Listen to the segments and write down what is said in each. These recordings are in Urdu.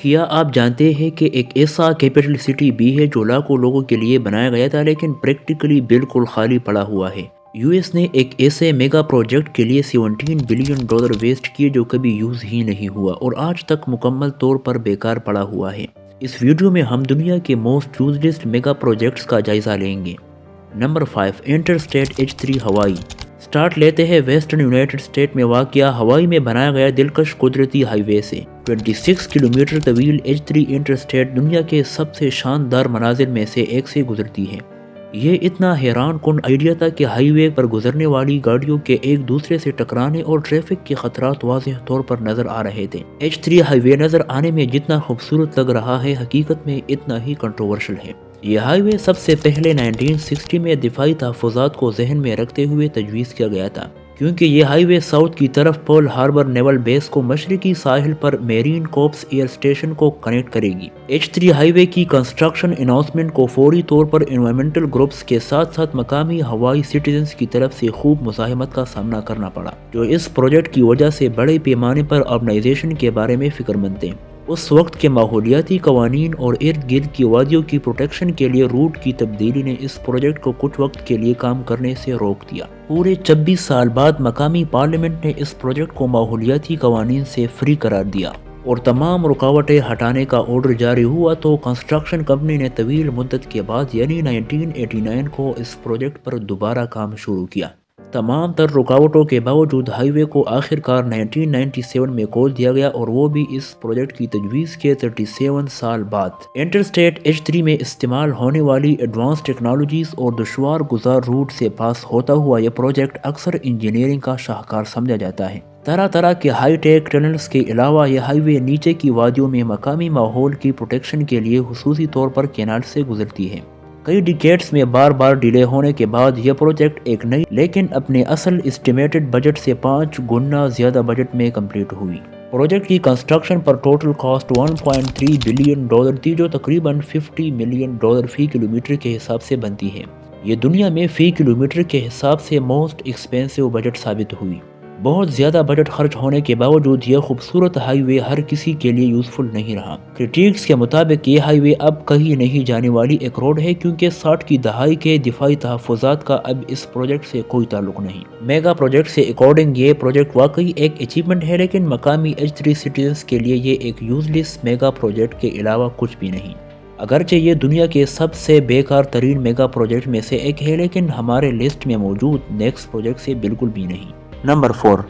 کیا آپ جانتے ہیں کہ ایک ایسا کیپٹل سٹی بھی ہے جو لاکھوں لوگوں کے لیے بنایا گیا تھا لیکن پریکٹیکلی بالکل خالی پڑا ہوا ہے؟ یو ایس نے ایک ایسے میگا پروجیکٹ کے لیے $17 بلین ویسٹ کیے جو کبھی یوز ہی نہیں ہوا اور آج تک مکمل طور پر بیکار پڑا ہوا ہے۔ اس ویڈیو میں ہم دنیا کے موسٹ یوزلیس میگا پروجیکٹس کا جائزہ لیں گے۔ نمبر 5، انٹرسٹیٹ H3 ہوائی۔ سٹارٹ لیتے ہیں ویسٹرن یونائٹڈ اسٹیٹ میں واقع ہوائی میں بنایا گیا دلکش قدرتی ہائی وے سے۔ 26 کلومیٹر طویل H3 انٹرسٹیٹ دنیا کے سب سے شاندار مناظر میں سے ایک سے گزرتی ہے۔ یہ اتنا حیران کن آئیڈیا تھا کہ ہائی وے پر گزرنے والی گاڑیوں کے ایک دوسرے سے ٹکرانے اور ٹریفک کے خطرات واضح طور پر نظر آ رہے تھے۔ H3 ہائی وے نظر آنے میں جتنا خوبصورت لگ رہا ہے، حقیقت میں اتنا ہی کنٹروورشل ہے۔ یہ ہائی وے سب سے پہلے 1960 میں دفاعی تحفظات کو ذہن میں رکھتے ہوئے تجویز کیا گیا تھا، کیونکہ یہ ہائی وے ساؤتھ کی طرف پرل ہاربر نیول بیس کو مشرقی ساحل پر میرین کوپس ایئر اسٹیشن کو کنیکٹ کرے گی۔ H3 ہائی وے کی کنسٹرکشن اناؤنسمنٹ کو فوری طور پر انوائرمنٹل گروپس کے ساتھ ساتھ مقامی ہوائی سٹیزنز کی طرف سے خوب مزاحمت کا سامنا کرنا پڑا، جو اس پروجیکٹ کی وجہ سے بڑے پیمانے پر اربنائزیشن کے بارے میں فکر مند تھے۔ اس وقت کے ماحولیاتی قوانین اور ارد گرد کی وادیوں کی پروٹیکشن کے لیے روٹ کی تبدیلی نے اس پروجیکٹ کو کچھ وقت کے لیے کام کرنے سے روک دیا۔ پورے 26 سال بعد مقامی پارلیمنٹ نے اس پروجیکٹ کو ماحولیاتی قوانین سے فری قرار دیا اور تمام رکاوٹیں ہٹانے کا آرڈر جاری ہوا، تو کنسٹرکشن کمپنی نے طویل مدت کے بعد یعنی 1989 کو اس پروجیکٹ پر دوبارہ کام شروع کیا۔ تمام تر رکاوٹوں کے باوجود ہائی وے کو آخر کار 1997 میں کھول دیا گیا، اور وہ بھی اس پروجیکٹ کی تجویز کے 37 سال بعد۔ انٹرسٹیٹ H3 میں استعمال ہونے والی ایڈوانس ٹیکنالوجیز اور دشوار گزار روٹ سے پاس ہوتا ہوا یہ پروجیکٹ اکثر انجینئرنگ کا شاہکار سمجھا جاتا ہے۔ طرح طرح کے ہائی ٹیک ٹنلز کے علاوہ یہ ہائی وے نیچے کی وادیوں میں مقامی ماحول کی پروٹیکشن کے لیے خصوصی طور پر کینال سے گزرتی ہے۔ کئی ڈیکیڈز میں بار بار ڈیلے ہونے کے بعد یہ پروجیکٹ ایک نئی لیکن اپنے اصل اسٹیمیٹڈ بجٹ سے 5 گنا زیادہ بجٹ میں کمپلیٹ ہوئی۔ پروجیکٹ کی کنسٹرکشن پر ٹوٹل کاسٹ $1.3 بلین تھی، جو تقریباً $50 ملین فی کلومیٹر کے حساب سے بنتی ہے۔ یہ دنیا میں فی کلومیٹر کے حساب سے موسٹ ایکسپینسو بجٹ ثابت ہوئی۔ بہت زیادہ بجٹ خرچ ہونے کے باوجود یہ خوبصورت ہائی وے ہر کسی کے لیے یوزفل نہیں رہا۔ کریٹکس کے مطابق یہ ہائی وے اب کہیں نہیں جانے والی ایک روڈ ہے، کیونکہ 60 کی دہائی کے دفاعی تحفظات کا اب اس پروجیکٹ سے کوئی تعلق نہیں۔ میگا پروجیکٹ سے اکارڈنگ یہ پروجیکٹ واقعی ایک اچیومنٹ ہے، لیکن مقامی H3 سٹیزنز کے لیے یہ ایک یوزلیس میگا پروجیکٹ کے علاوہ کچھ بھی نہیں۔ اگرچہ یہ دنیا کے سب سے بیکار ترین میگا پروجیکٹ میں سے ایک ہے، لیکن ہمارے لسٹ میں موجود نیکسٹ پروجیکٹ سے بالکل بھی نہیں۔ نمبر 4،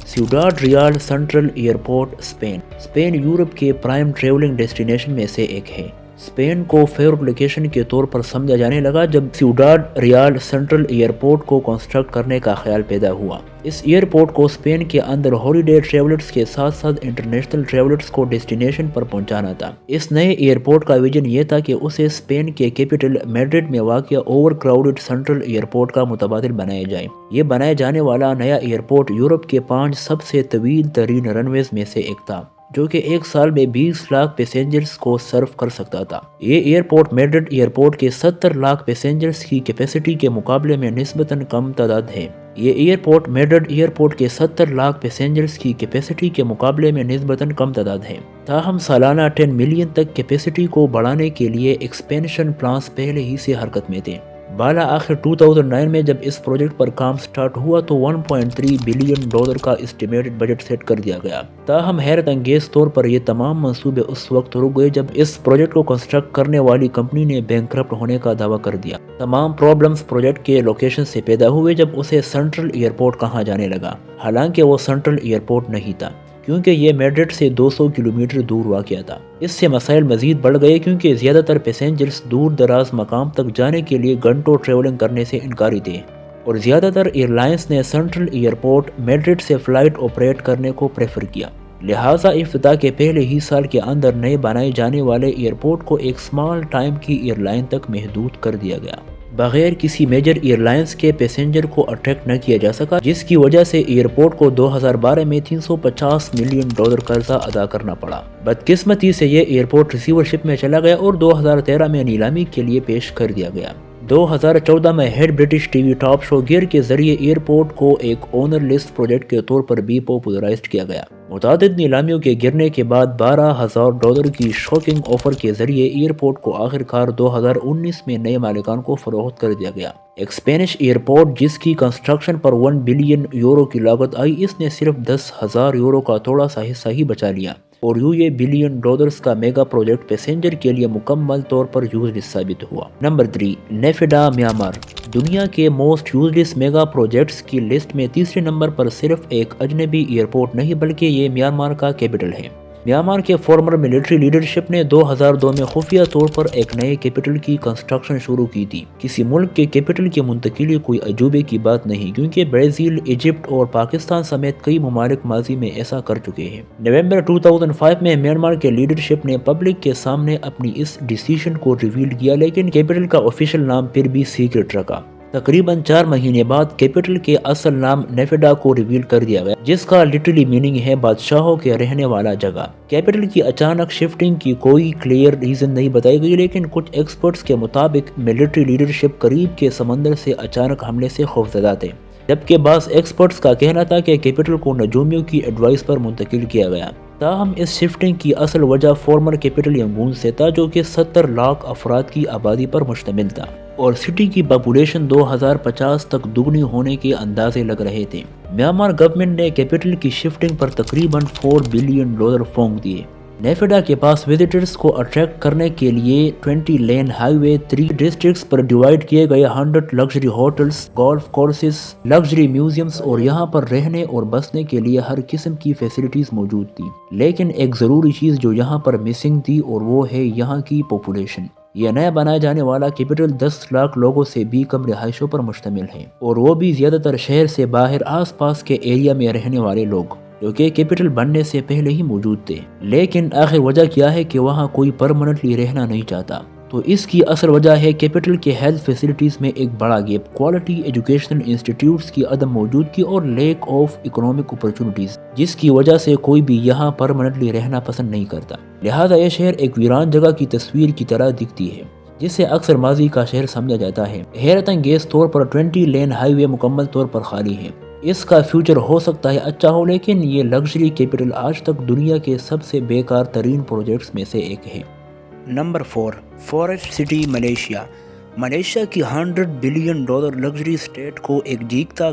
سیوڈاد ریال سنٹرل ایئرپورٹ، اسپین یورپ کے پرائم ٹریولنگ ڈیسٹینیشن میں سے ایک ہے۔ اسپین کو فیورٹ لوکیشن کے طور پر سمجھا جانے لگا جب سیوڈاد ریال سنٹرل ایئرپورٹ کو کنسٹرکٹ کرنے کا خیال پیدا ہوا۔ اس ایئرپورٹ کو اسپین کے اندر ہالیڈے ٹریولرز کے ساتھ ساتھ انٹرنیشنل ٹریولرز کو ڈیسٹینیشن پر پہنچانا تھا۔ اس نئے ایئرپورٹ کا ویژن یہ تھا کہ اسے اسپین کے کیپٹل میڈرڈ میں واقع اوور کراؤڈڈ سنٹرل ایئرپورٹ کا متبادل بنایا جائے۔ یہ بنائے جانے والا نیا ایئرپورٹ یورپ کے 5 سب سے طویل ترین رن ویز میں سے ایک تھا، جو کہ ایک سال میں 20 لاکھ پیسنجرز کو سرو کر سکتا تھا۔ یہ ایئرپورٹ میڈرڈ ایئرپورٹ کے 70 لاکھ پیسنجرز کی کیپیسٹی کے مقابلے میں نسبتاً کم تعداد ہے۔ یہ ایئرپورٹ میڈرڈ ایئرپورٹ کے 70 لاکھ پیسنجرز کی کیپیسٹی کے مقابلے میں نسبتاً کم تعداد ہے۔ تاہم سالانہ 10 ملین تک کیپیسٹی کو بڑھانے کے لیے ایکسپینشن پلانز پہلے ہی سے حرکت میں تھے۔ بالا آخر 2009 میں جب اس پروجیکٹ پر کام سٹارٹ ہوا تو $1.3 بلین کا اسٹیمیٹڈ بجٹ سیٹ کر دیا گیا۔ تاہم حیرت انگیز طور پر یہ تمام منصوبے اس وقت رک گئے جب اس پروجیکٹ کو کنسٹرکٹ کرنے والی کمپنی نے بینکرپٹ ہونے کا دعویٰ کر دیا۔ تمام پرابلمز پروجیکٹ کے لوکیشن سے پیدا ہوئے جب اسے سنٹرل ایئرپورٹ کہا جانے لگا، حالانکہ وہ سنٹرل ایئرپورٹ نہیں تھا، کیونکہ یہ میڈرڈ سے 200 کلومیٹر دور واقع تھا۔ اس سے مسائل مزید بڑھ گئے، کیونکہ زیادہ تر پیسنجرز دور دراز مقام تک جانے کے لیے گھنٹوں ٹریولنگ کرنے سے انکاری تھے، اور زیادہ تر ایئر لائنز نے سنٹرل ایئرپورٹ میڈرڈ سے فلائٹ آپریٹ کرنے کو پریفر کیا۔ لہٰذا افتتاح کے پہلے ہی سال کے اندر نئے بنائے جانے والے ایئرپورٹ کو ایک سمال ٹائم کی ایئر لائن تک محدود کر دیا گیا۔ بغیر کسی میجر ایئر لائنز کے پیسنجر کو اٹریکٹ نہ کیا جا سکا، جس کی وجہ سے ایئرپورٹ کو 2012 میں $350 ملین قرضہ ادا کرنا پڑا۔ بدقسمتی سے یہ ایئرپورٹ ریسیورشپ میں چلا گیا اور 2013 میں نیلامی کے لیے پیش کر دیا گیا۔ 2014 میں head British T V top شو گیئر کے ذریعے ایئرپورٹ کو ایک اونر لسٹ پروجیکٹ کے طور پر بھی پاپولرائزڈ کیا گیا۔ متعدد نیلامیوں کے گرنے کے بعد $12,000 کی شاکنگ آفر کے ذریعے ایئرپورٹ کو آخرکار 2019 میں نئے مالکان کو فروخت کر دیا گیا۔ ایک اسپینش ایئرپورٹ جس کی کنسٹرکشن پر €1 بلین کی لاگت آئی، اس نے صرف €10,000 کا تھوڑا سا حصہ ہی بچا لیا، اور $1 بلین کا میگا پروجیکٹ پیسنجر کے لیے مکمل طور پر یوزلیس ثابت ہوا۔ Number 3، Naypyidaw Myanmar. دنیا کے موسٹ یوزلیس میگا پروجیکٹس کی لسٹ میں تیسرے نمبر پر صرف ایک اجنبی ایئرپورٹ نہیں بلکہ یہ میانمار کا کیپٹل ہے۔ میانمار کے فارمر ملٹری لیڈرشپ نے 2002 میں خفیہ طور پر ایک نئے کیپٹل کی کنسٹرکشن شروع کی تھی۔ کسی ملک کے کیپٹل کی منتقلی کوئی عجوبے کی بات نہیں، کیونکہ برازیل، ایجپٹ اور پاکستان سمیت کئی ممالک ماضی میں ایسا کر چکے ہیں۔ نومبر 2005 میں میانمار کے لیڈرشپ نے پبلک کے سامنے اپنی اس ڈیسیژن کو ریویل کیا، لیکن کیپٹل کا آفیشیل نام پھر بھی سیکرٹ رکھا۔ تقریباً 4 مہینے بعد کیپٹل کے اصل نام نیفیڈا کو ریویل کر دیا گیا، جس کا لٹرلی میننگ ہے بادشاہوں کے رہنے والا جگہ۔ کیپٹل کی اچانک شفٹنگ کی کوئی کلیئر ریزن نہیں بتائی گئی، لیکن کچھ ایکسپرٹس کے مطابق ملٹری لیڈرشپ قریب کے سمندر سے اچانک حملے سے خوفزدہ تھے، جبکہ بعض ایکسپرٹس کا کہنا تھا کہ کیپٹل کو نجومیوں کی ایڈوائس پر منتقل کیا گیا۔ تاہم اس شفٹنگ کی اصل وجہ فارمر کیپٹل ینگون سے تھا، جو کہ 70 لاکھ افراد کی آبادی پر مشتمل تھا، اور سٹی کی پاپولیشن 2050 تک دگنی ہونے کے اندازے لگ رہے تھے۔ میانمار گورنمنٹ نے کیپٹل کی شفٹنگ پر تقریباً $4 بلین پھونک دیے۔ نیفیڈا کے پاس وزٹرز کو اٹریکٹ کرنے کے لیے 20 لین ہائی وے، 3 ڈسٹرکٹس پر ڈیوائیڈ کیے گئے 100 luxury hotels, golf courses, luxury museums اور یہاں پر رہنے اور بسنے کے لیے ہر قسم کی فیسلٹیز موجود تھی۔ لیکن ایک ضروری چیز جو یہاں پر مسنگ تھی، اور وہ ہے یہاں کی پاپولیشن۔ یہ نیا بنایا جانے والا کیپٹل 10 لاکھ لوگوں سے بھی کم رہائشوں پر مشتمل ہے، اور وہ بھی زیادہ تر شہر سے باہر آس پاس کے ایریا میں رہنے والے لوگ، جو کہ کیپٹل بننے سے پہلے ہی موجود تھے۔ لیکن آخر وجہ کیا ہے کہ وہاں کوئی پرمننٹلی رہنا نہیں چاہتا؟ تو اس کی اصل وجہ ہے کیپٹل کے ہیلتھ فیسلٹیز میں ایک بڑا گیپ، کوالٹی ایجوکیشنل انسٹیٹیوٹس کی عدم موجودگی اور لیک آف اکنامک اپرچونٹیز، جس کی وجہ سے کوئی بھی یہاں پرمننٹلی رہنا پسند نہیں کرتا۔ لہٰذا یہ شہر ایک ویران جگہ کی تصویر کی طرح دکھتی ہے، جسے اکثر ماضی کا شہر سمجھا جاتا ہے۔ حیرت انگیز طور پر 20 لین ہائی وے مکمل طور پر خالی ہے۔ اس کا فیوچر ہو سکتا ہے اچھا ہو، لیکن یہ لگژری کیپٹل آج تک دنیا کے سب سے بیکار ترین پروجیکٹس میں سے ایک ہے۔ نمبر 4، فارسٹ سٹی ملیشیا۔ ملیشیا کی $100 بلین لگژری اسٹیٹ کو ایک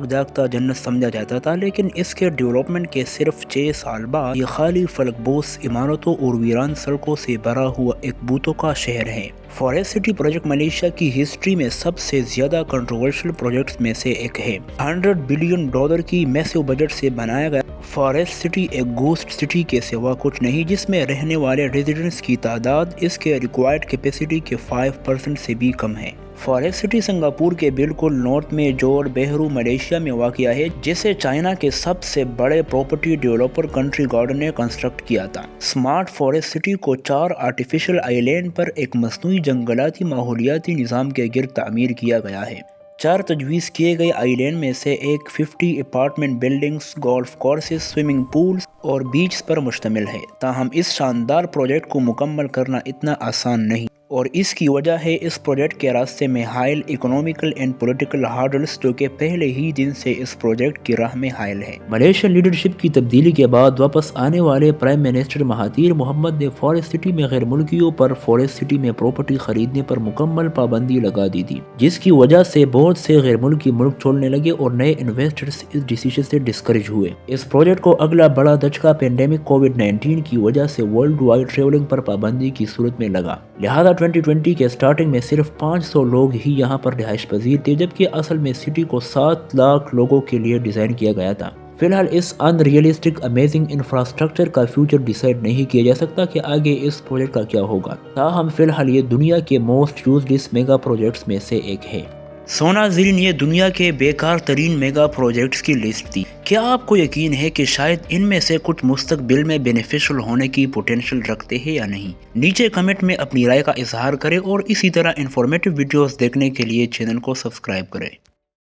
جاگتا جنت سمجھا جاتا تھا، لیکن اس کے ڈیولپمنٹ کے صرف 6 سال بعد یہ خالی فلک بوس عمارتوں اور ویران سڑکوں سے بھرا ہوا ایک بوتوں کا شہر ہے۔ فارسٹ سٹی پروجیکٹ ملیشیا کی ہسٹری میں سب سے زیادہ کنٹروورشل پروجیکٹس میں سے ایک ہے۔ $100 بلین کی میسو بجٹ سے بنایا گیا فارسٹ سٹی ایک گوسٹ سٹی کے سوا کچھ نہیں، جس میں رہنے والے ریزیڈنٹس کی تعداد اس کے ریکوائرڈ کیپیسٹی کے 5% سے بھی کم ہے۔ فارسٹ سٹی سنگاپور کے بالکل نارتھ میں جوڑ بہرو ملیشیا میں واقع ہے، جسے چائنا کے سب سے بڑے پراپرٹی ڈیولپر کنٹری گارڈن نے کنسٹرکٹ کیا تھا۔ سمارٹ فارسٹ سٹی کو 4 آرٹیفیشل آئی لینڈ پر ایک مصنوعی جنگلاتی ماحولیاتی نظام کے گرد تعمیر کیا گیا ہے۔ 4 تجویز کیے گئے آئی لینڈ میں سے ایک 50 apartment buildings, golf courses, swimming pools اور بیچز پر مشتمل ہے۔ تاہم اس شاندار پروجیکٹ کو مکمل کرنا اتنا آسان نہیں، اور اس کی وجہ ہے اس پروجیکٹ کے راستے میں حائل اکنامیکل اینڈ پولیٹیکل ہارڈلز، جو کہ پہلے ہی دن سے اس پروجیکٹ کی راہ میں حائل ہے۔ ملیشین لیڈرشپ کی تبدیلی کے بعد واپس آنے والے پرائم منسٹر مہاتیر محمد نے فارسٹ سٹی میں غیر ملکیوں پر فارسٹ سٹی میں پراپرٹی خریدنے پر مکمل پابندی لگا دی تھی، جس کی وجہ سے بہت سے غیر ملکی ملک چھوڑنے لگے اور نئے انویسٹرز اس ڈیسیژن سے ڈسکریج ہوئے۔ اس پروجیکٹ کو اگلا بڑا دھچکا پینڈیمک کووڈ-19 کی وجہ سے ورلڈ وائڈ ٹریولنگ پر پابندی کی صورت میں لگا، لہذا 2020 کے سٹارٹنگ میں صرف 500 لوگ ہی یہاں پر رہائش پذیر تھے، جبکہ اصل میں سٹی کو 7 لاکھ لوگوں کے لیے ڈیزائن کیا گیا تھا۔ فی الحال اس ان ریئلسٹک امیزنگ انفراسٹرکچر کا فیوچر ڈیسائیڈ نہیں کیا جا سکتا کہ آگے اس پروجیکٹ کا کیا ہوگا، تاہم فی الحال یہ دنیا کے موسٹ یوزلیس میگا پروجیکٹس میں سے ایک ہے۔ ناظرین، یہ دنیا کے بیکار ترین میگا پروجیکٹس کی لسٹ تھی۔ کیا آپ کو یقین ہے کہ شاید ان میں سے کچھ مستقبل میں بینیفیشل ہونے کی پوٹینشل رکھتے ہیں یا نہیں؟ نیچے کمنٹ میں اپنی رائے کا اظہار کریں، اور اسی طرح انفارمیٹیو ویڈیوز دیکھنے کے لیے چینل کو سبسکرائب کریں۔